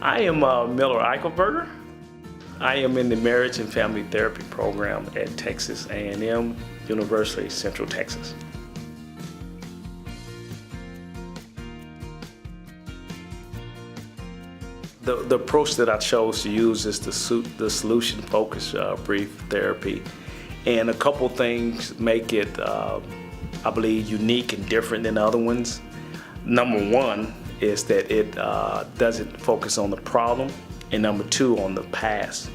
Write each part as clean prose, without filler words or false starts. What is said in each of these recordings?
I am Miller Eichelberger. I am in the Marriage and Family Therapy program at Texas A&M University, Central Texas. The approach that I chose to use is the solution-focused brief therapy. And a couple things make it, I believe, unique and different than other ones. Number one is that it doesn't focus on the problem, and number two, on the past.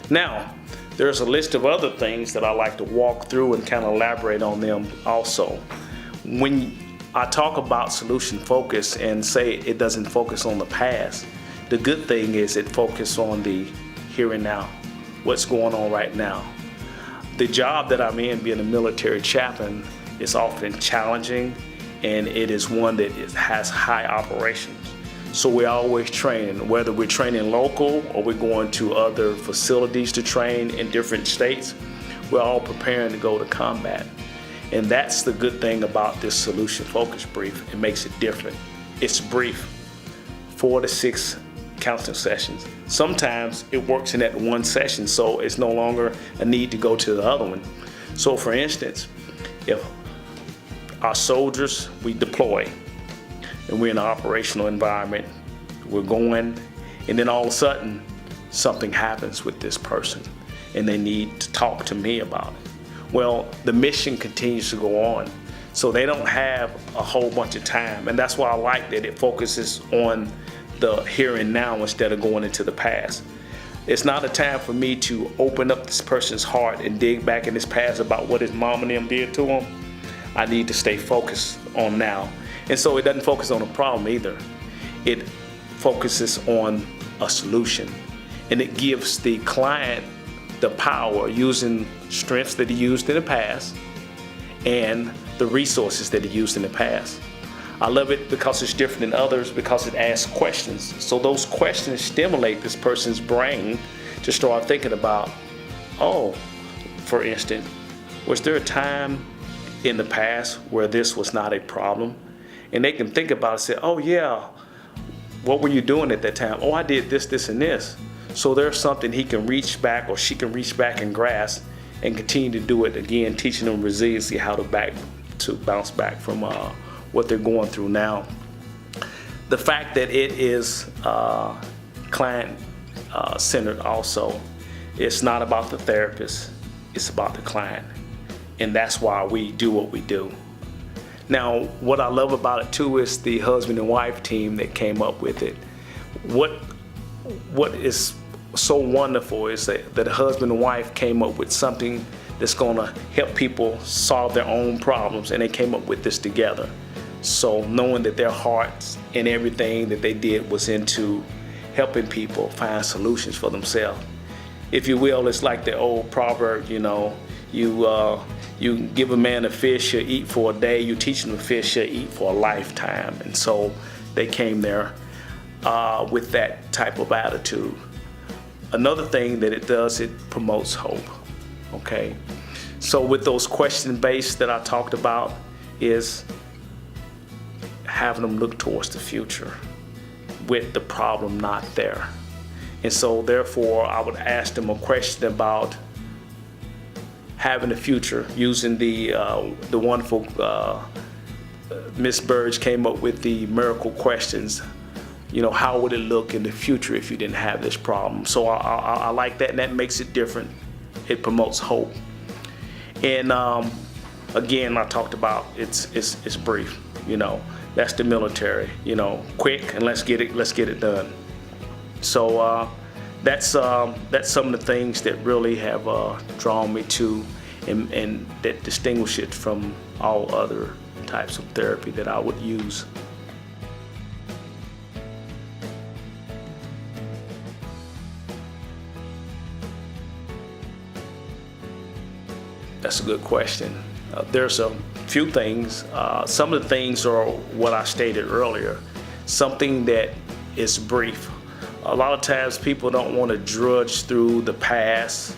Now, there's a list of other things that I like to walk through and kind of elaborate on them also. When I talk about solution focus and say it doesn't focus on the past, the good thing is it focuses on the here and now, what's going on right now. The job that I'm in, being a military chaplain, is often challenging, and it is one that has high operations. So we're always training, whether we're training local or we're going to other facilities to train in different states, we're all preparing to go to combat. And that's the good thing about this solution focus brief. It makes it different. It's brief, 4 to 6 counseling sessions. Sometimes it works in that one session, so it's no longer a need to go to the other one. So for instance, if our soldiers, we deploy, and we're in an operational environment, we're going, and then all of a sudden, something happens with this person, and they need to talk to me about it. Well, the mission continues to go on, so they don't have a whole bunch of time, and that's why I like that it focuses on the here and now instead of going into the past. It's not a time for me to open up this person's heart and dig back in his past about what his mom and them did to him. I need to stay focused on now. And so it doesn't focus on a problem either. It focuses on a solution. And it gives the client the power using strengths that he used in the past and the resources that he used in the past. I love it because it's different than others, because it asks questions. So those questions stimulate this person's brain to start thinking about, oh, for instance, was there a time in the past where this was not a problem? And they can think about it and say, oh yeah, what were you doing at that time? Oh, I did this, this, and this. So there's something he can reach back, or she can reach back and grasp and continue to do it again, teaching them resiliency, how to bounce back from what they're going through now. The fact that it is client centered also, it's not about the therapist, it's about the client. And that's why we do what we do. Now, what I love about it too is the husband and wife team that came up with it. What is so wonderful is that the husband and wife came up with something that's gonna help people solve their own problems, and they came up with this together. So knowing that their hearts and everything that they did was into helping people find solutions for themselves. If you will, it's like the old proverb, you know, you give a man a fish, he'll eat for a day. You teach him a fish, he'll eat for a lifetime. And so they came there with that type of attitude. Another thing that it does, it promotes hope, okay? So with those question-based that I talked about is having them look towards the future with the problem not there. And so therefore, I would ask them a question about having a future, using the wonderful Miss Burge came up with the miracle questions. You know, how would it look in the future if you didn't have this problem? So I like that, and that makes it different. It promotes hope. And again, I talked about it's brief. You know, that's the military. You know, quick and let's get it done. So that's some of the things that really have drawn me to, and that distinguish it from all other types of therapy that I would use. That's a good question. There's a few things. Some of the things are what I stated earlier. Something that is brief. A lot of times people don't want to drudge through the past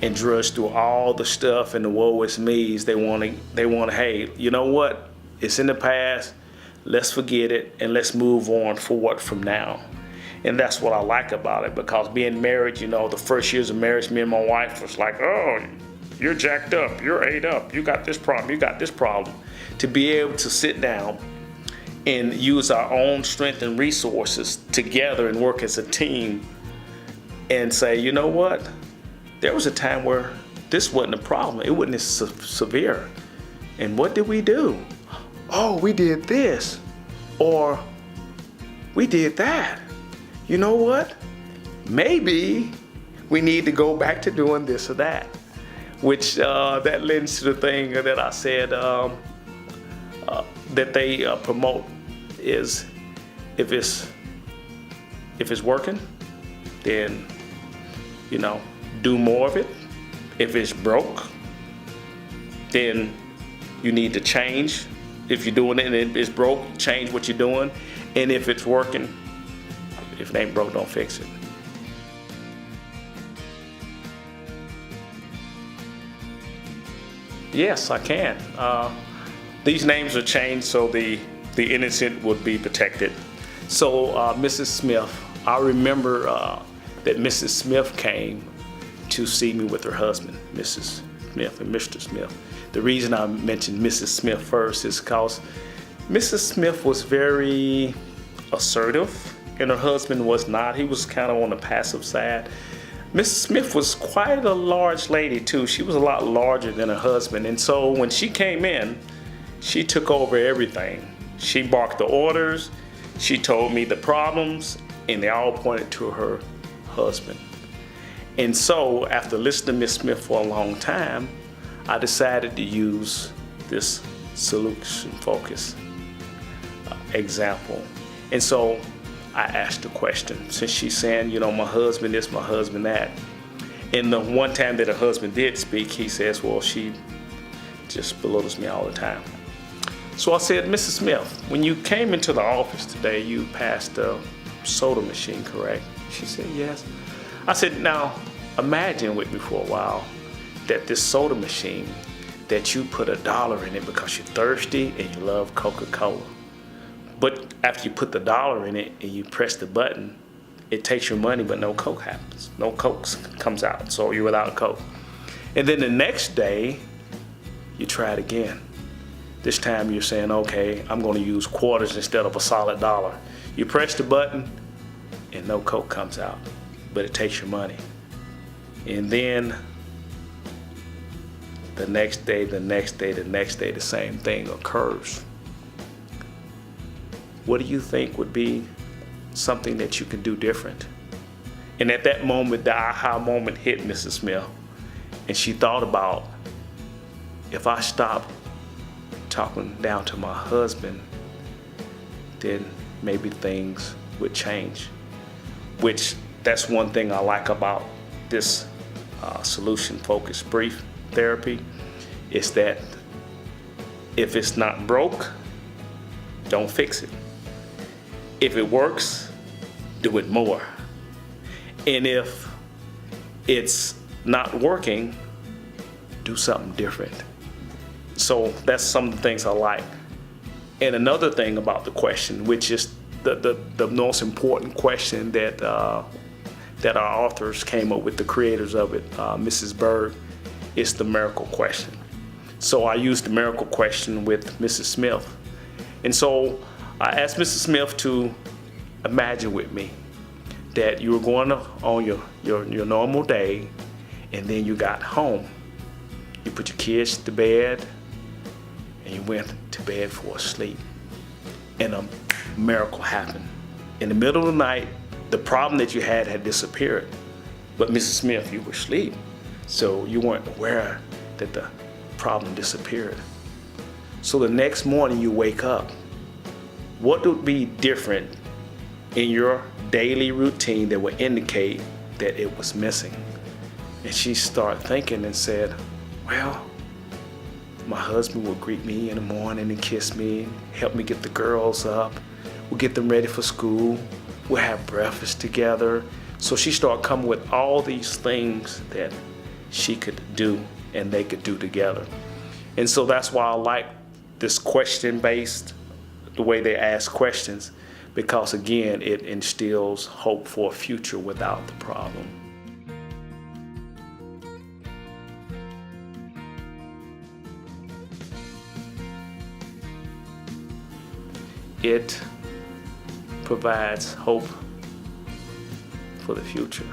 and drudge through all the stuff and the woe is me's. They want to, hey, you know what? It's in the past. Let's forget it and let's move on forward from now. And that's what I like about it, because being married, the first years of marriage, me and my wife was like, oh, you're jacked up, you're ate up, you got this problem, you got this problem. To be able to sit down and use our own strength and resources together and work as a team and say, you know what? There was a time where this wasn't a problem. It wasn't as severe. And what did we do? Oh, we did this, or we did that. You know what? Maybe we need to go back to doing this or that, which that lends to the thing that I said that they promote is if it's working, then do more of it. If it's broke, then you need to change. If you're doing it and it's broke, change what you're doing. And if it's working, if it ain't broke, don't fix it. Yes, I can. These names are changed so the innocent would be protected. So Mrs. Smith, I remember that Mrs. Smith came to see me with her husband, Mrs. Smith and Mr. Smith. The reason I mentioned Mrs. Smith first is because Mrs. Smith was very assertive and her husband was not. He was kind of on the passive side. Mrs. Smith was quite a large lady too. She was a lot larger than her husband. And so when she came in, she took over everything. She barked the orders, she told me the problems, and they all pointed to her husband. And so after listening to Miss Smith for a long time, I decided to use this solution focus example. And so I asked the question, since she's saying, my husband this, my husband that. And the one time that her husband did speak, he says, well, she just belittles me all the time. So I said, Mrs. Smith, when you came into the office today, you passed the soda machine, correct? She said, yes. I said, now imagine with me for a while that this soda machine, that you put $1 in it because you're thirsty and you love Coca-Cola. But after you put the $1 in it and you press the button, it takes your money, but no Coke happens. No Coke comes out, so you're without Coke. And then the next day, you try it again. This time you're saying, okay, I'm going to use quarters instead of a solid $1. You press the button and no Coke comes out, but it takes your money. And then the next day, the same thing occurs. What do you think would be something that you can do different? And at that moment, the aha moment hit Mrs. Smith. And she thought about, if I stop talking down to my husband, then maybe things would change. Which, that's one thing I like about this solution-focused brief therapy, is that if it's not broke, don't fix it. If it works, do it more. And if it's not working, do something different. So that's some of the things I like. And another thing about the question, which is the most important question that our authors came up with, the creators of it, Mrs. Berg, is the miracle question. So I used the miracle question with Mrs. Smith. And so I asked Mrs. Smith to imagine with me that you were going on your normal day, and then you got home. You put your kids to bed, and you went to bed for sleep. And a miracle happened. In the middle of the night, the problem that you had disappeared. But Mrs. Smith, you were asleep, so you weren't aware that the problem disappeared. So the next morning you wake up. What would be different in your daily routine that would indicate that it was missing? And she started thinking and said, well, my husband will greet me in the morning and kiss me, help me get the girls up. We'll get them ready for school. We'll have breakfast together. So she started coming with all these things that she could do and they could do together. And so that's why I like this question-based, the way they ask questions, because again, it instills hope for a future without the problem. It provides hope for the future.